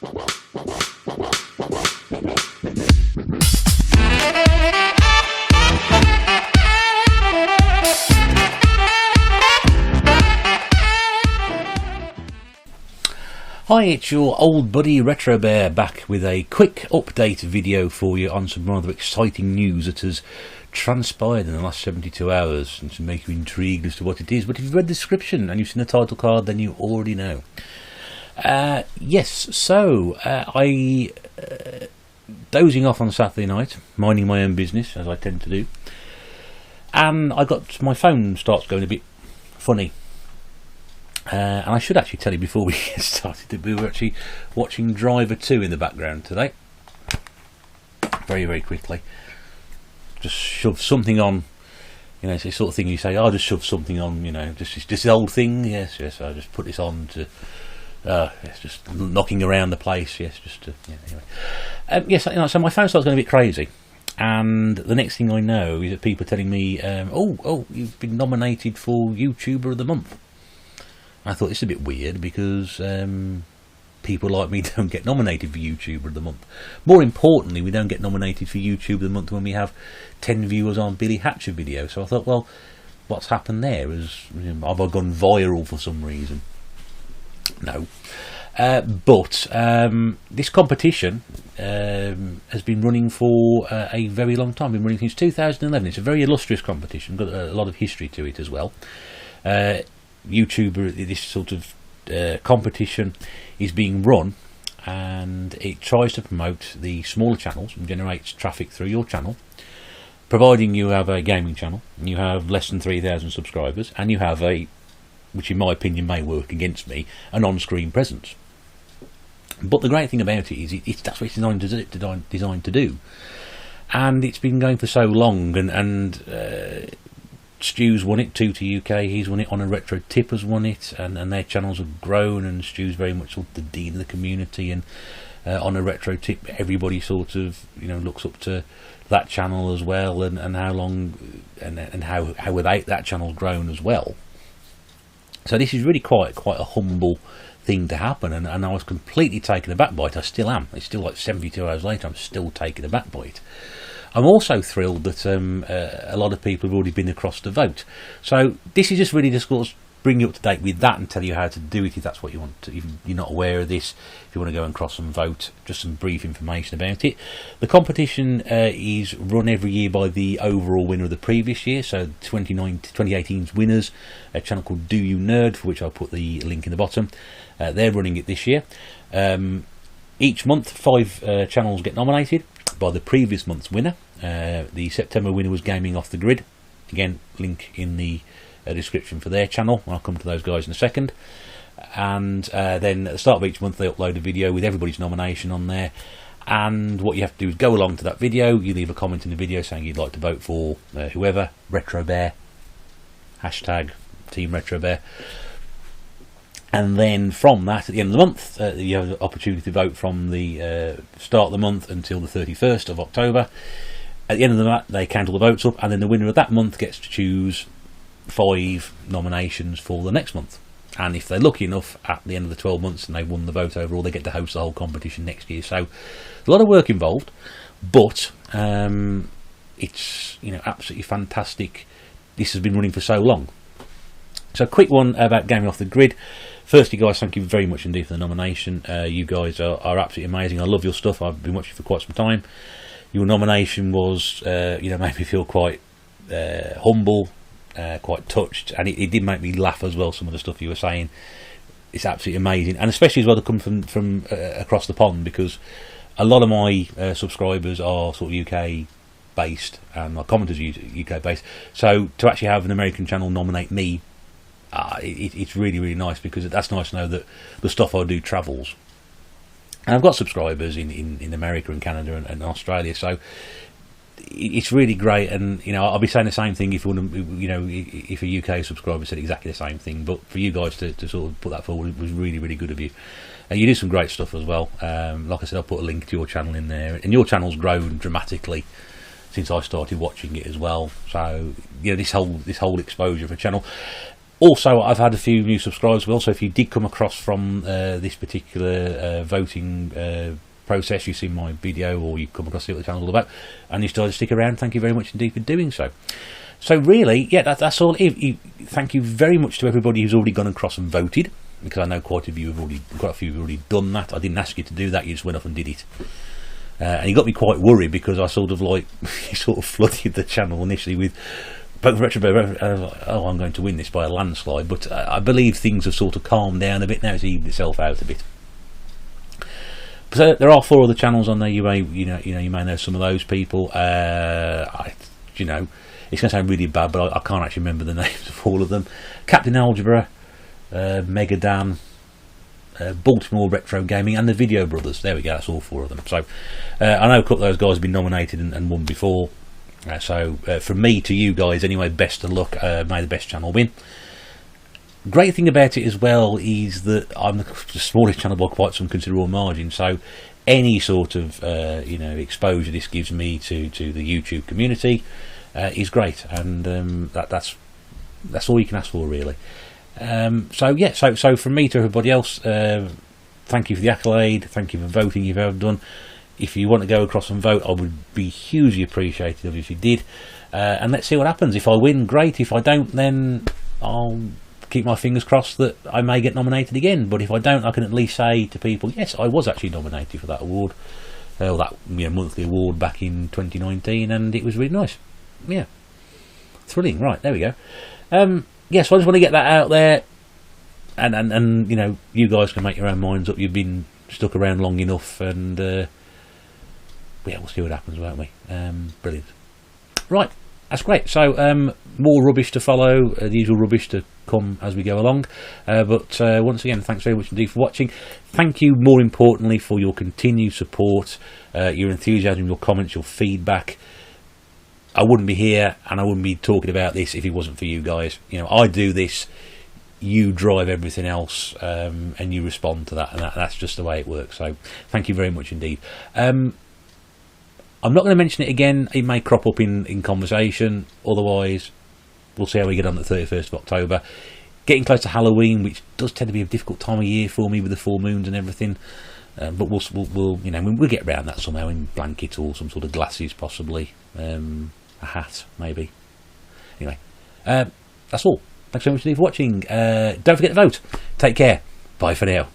Hi, it's your old buddy RetroBear back with a quick update video for you on some rather exciting news that has transpired in the last 72 hours and to make you intrigued as to what it is. But if you've read the description and you've seen the title card, then you already know. Yes, so I dozing off on Saturday night, minding my own business as I tend to do, and I got my phone starts going a bit funny. And I should actually tell you before we get started that we were actually watching Driver 2 in the background today. Very, very quickly. Just shove something on, you know, it's the sort of thing you say, I'll just shove something on, you know, just this old thing, yes, I'll just put this on to, yes, just knocking around the place, yes, just to, yeah, anyway. Yes, you know, so my phone starts going a bit crazy. And the next thing I know is that people are telling me, oh, you've been nominated for YouTuber of the Month. I thought this is a bit weird because people like me don't get nominated for YouTuber of the Month. More importantly, we don't get nominated for YouTuber of the Month when we have 10 viewers on Billy Hatcher video. So I thought, well, what's happened there? Have I gone viral for some reason? No. But this competition has been running for a very long time. Been running since 2011. It's a very illustrious competition. Got a lot of history to it as well. YouTuber, this sort of competition is being run, and it tries to promote the smaller channels and generates traffic through your channel, providing you have a gaming channel, and you have less than 3,000 subscribers, and you have a, which in my opinion may work against me, an on-screen presence. But the great thing about it is that's what it's designed to do, and it's been going for so long, and Stu's won it, 2 to UK, he's won it, On a Retro Tip has won it, and their channels have grown, and Stu's very much sort of the dean of the community, and On a Retro Tip, everybody sort of, you know, looks up to that channel as well, and how long, and how without that channel's grown as well. So this is really quite a humble thing to happen, and I was completely taken aback by it. I still am. It's still like 72 hours later, I'm still taken aback by it. I'm also thrilled that a lot of people have already been across to vote. So this is just really just sort of bring you up to date with that and tell you how to do it if that's what you want to. If you're not aware of this, if you want to go and cross and vote, just some brief information about it. The competition is run every year by the overall winner of the previous year. So 2018's winners, a channel called Do You Nerd, for which I'll put the link in the bottom. They're running it this year. Each month, 5 channels get nominated by the previous month's winner. The September winner was Gaming Off the Grid. Again, link in the description for their channel. I'll come to those guys in a second. And then at the start of each month they upload a video with everybody's nomination on there, and what you have to do is go along to that video. You leave a comment in the video saying you'd like to vote for whoever, RetroBear, hashtag Team RetroBear. And then from that, at the end of the month, you have the opportunity to vote from the start of the month until the 31st of October. At the end of the month, they count all the votes up, and then the winner of that month gets to choose 5 nominations for the next month. And if they're lucky enough, at the end of the 12 months and they've won the vote overall, they get to host the whole competition next year. So a lot of work involved, but it's, you know, absolutely fantastic. This has been running for so long. So a quick one about Gaming Off the Grid. Firstly, guys, thank you very much indeed for the nomination. You guys are absolutely amazing. I love your stuff. I've been watching for quite some time. Your nomination was, you know, made me feel quite humble, quite touched, and it did make me laugh as well. Some of the stuff you were saying, it's absolutely amazing, and especially as well to come from across the pond, because a lot of my subscribers are sort of UK based, and my commenters are UK based. So to actually have an American channel nominate me, it's really, really nice, because that's nice to know that the stuff I do travels. And I've got subscribers in America and Canada and Australia, so it's really great. And you know, I'll be saying the same thing if you want to, you know, if a UK subscriber said exactly the same thing. But for you guys to sort of put that forward was really, really good of you. You do some great stuff as well. Like I said, I'll put a link to your channel in there, and your channel's grown dramatically since I started watching it as well. So you know, this whole exposure for a channel. Also, I've had a few new subscribers as well, so if you did come across from this particular voting process, you've seen my video or you come across what the channel's all about and you decided to stick around, thank you very much indeed for doing so. So really, yeah, that's all. Thank you very much to everybody who's already gone across and voted, because I know quite a few have already done that. I didn't ask you to do that, you just went off and did it. And you got me quite worried because I sort of like sort of flooded the channel initially with both RetroBear. Oh, I'm going to win this by a landslide, but I believe things have sort of calmed down a bit now. It's evened itself out a bit. So there are 4 other channels on there. You may know some of those people. You know, it's going to sound really bad, but I can't actually remember the names of all of them. Captain Algebra, Megadan, Baltimore Retro Gaming, and the Video Brothers. There we go, that's all 4 of them. So I know a couple of those guys have been nominated and won before. So from me to you guys anyway, best of luck. May the best channel win. Great thing about it as well is that I'm the smallest channel by quite some considerable margin, so any sort of you know, exposure this gives me to the YouTube community is great, and that's all you can ask for, really. So yeah, so from me to everybody else, thank you for the accolade, thank you for voting you've ever done. If you want to go across and vote, I would be hugely appreciative if you did, and let's see what happens. If I win, great. If I don't, then I'll keep my fingers crossed that I may get nominated again. But if I don't, I can at least say to people, yes, I was actually nominated for that award, that monthly award back in 2019, and it was really nice. Yeah, thrilling. Right, there we go. Yeah, so I just want to get that out there, and you know, you guys can make your own minds up. You've been stuck around long enough, and yeah, we'll see what happens, won't we? Brilliant. Right, that's great. So more rubbish to follow, the usual rubbish to come as we go along. But once again, thanks very much indeed for watching. Thank you, more importantly, for your continued support, your enthusiasm, your comments, your feedback. I wouldn't be here and I wouldn't be talking about this if it wasn't for you guys. You know, I do this, you drive everything else, and you respond to that, and that's just the way it works. So thank you very much indeed. I'm not going to mention it again. It may crop up in conversation. Otherwise, we'll see how we get on the 31st of October. Getting close to Halloween, which does tend to be a difficult time of year for me with the full moons and everything. But we'll you know, we'll get around that somehow, in blankets or some sort of glasses, possibly. A hat, maybe. Anyway, that's all. Thanks so much for watching. Don't forget to vote. Take care. Bye for now.